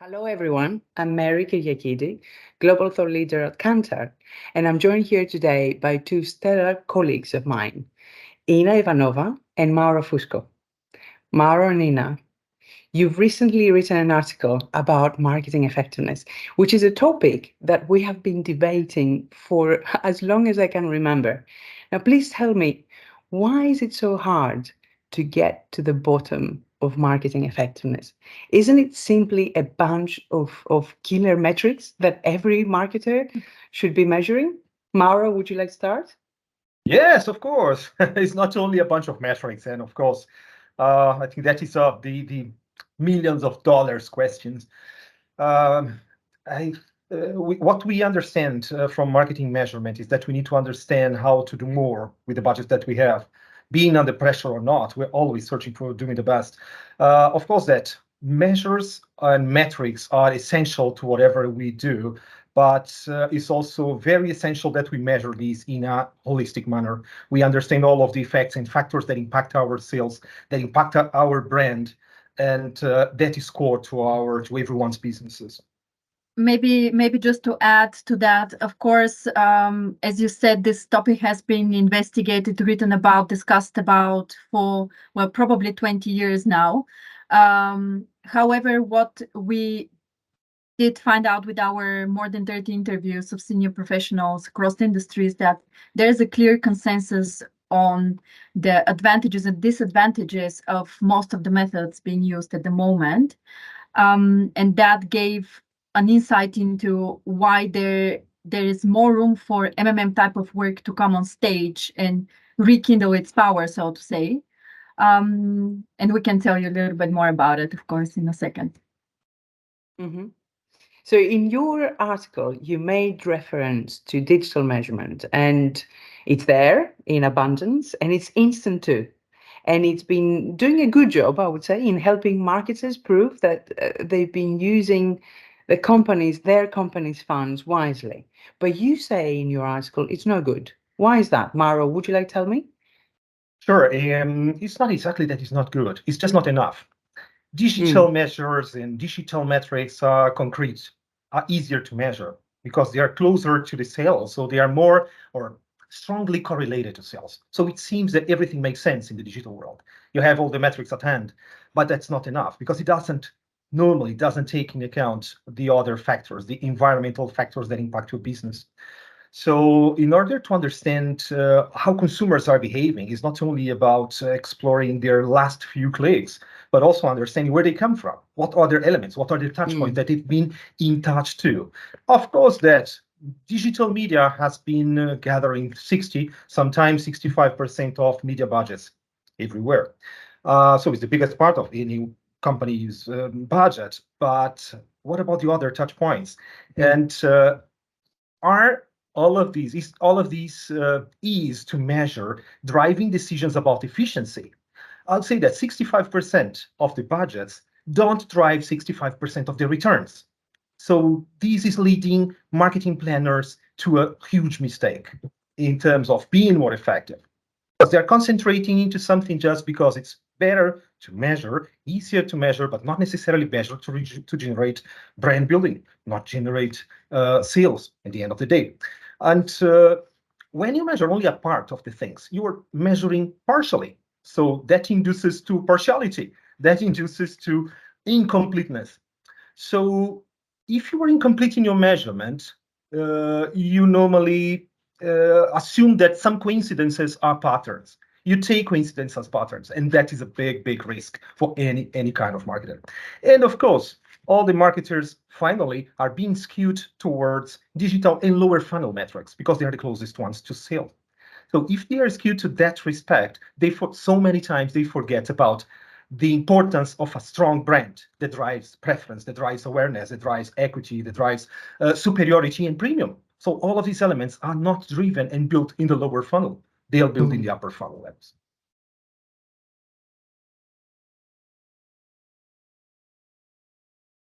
Hello, everyone. I'm Mary Kyriakidi, Global Thought Leader at Kantar, and I'm joined here today by two stellar colleagues of mine, Ina Ivanova and Mauro Fusco. Mauro and Ina, you've recently written an article about marketing effectiveness, which is a topic that we have been debating for as long as I can remember. Now, please tell me, why is it so hard to get to the bottom of marketing effectiveness? Isn't it simply a bunch of killer metrics that every marketer should be measuring? Mauro, would you like to start? Yes, of course. It's not only a bunch of metrics, and of course, I think that is the millions of dollars questions. Um, I what we understand from marketing measurement is that we need to understand how to do more with the budget that we have, being under pressure or not. We're always searching for doing the best. Of course, that measures and metrics are essential to whatever we do, but it's also very essential that we measure these in a holistic manner. We understand all of the effects and factors that impact our sales, that impact our brand, and that is core to everyone's businesses. Maybe just to add to that, of course, as you said, this topic has been investigated, written about, discussed about for, well, probably 20 years now. However, what we did find out with our more than 30 interviews of senior professionals across the industries that there's a clear consensus on the advantages and disadvantages of most of the methods being used at the moment. And that gave an insight into why there is more room for MMM type of work to come on stage and rekindle its power, so to say. And we can tell you a little bit more about it, of course, in a second. Mm-hmm. So, in your article, you made reference to digital measurement, and it's there in abundance, and it's instant too. And it's been doing a good job, I would say, in helping marketers prove that they've been using their company's funds wisely. But you say in your article it's no good. Why is that? Mauro, would you like to tell me? Sure, it's not exactly that it's not good. It's just not enough. Digital Mm, measures and digital metrics are concrete, are easier to measure because they are closer to the sales. So they are more or strongly correlated to sales. So it seems that everything makes sense in the digital world. You have all the metrics at hand, but that's not enough because it doesn't take into account the other factors, the environmental factors that impact your business. So, in order to understand how consumers are behaving, is not only about exploring their last few clicks, but also understanding where they come from. What are their elements? What are the touch points mm, that they've been in touch to? Of course, that digital media has been gathering 60, sometimes 65% of media budgets everywhere. So it's the biggest part of any company's budget. But what about the other touch points? mm, And are all of these ease to measure driving decisions about efficiency? I'd say that 65% of the budgets don't drive 65% of the returns. So this is leading marketing planners to a huge mistake in terms of being more effective because they're concentrating into something just because it's better to measure, easier to measure, but not necessarily measure to generate brand building, not generate sales at the end of the day. And when you measure only a part of the things, you are measuring partially. So that induces to partiality, that induces to incompleteness. So if you are incomplete in your measurement, you normally assume that some coincidences are patterns. You take coincidence as patterns, and that is a big, big risk for any kind of marketer. And of course, all the marketers finally are being skewed towards digital and lower funnel metrics because they are the closest ones to sales. So if they are skewed to that respect, so many times they forget about the importance of a strong brand that drives preference, that drives awareness, that drives equity, that drives superiority and premium. So all of these elements are not driven and built in the lower funnel. They are built in mm. the upper funnel levels.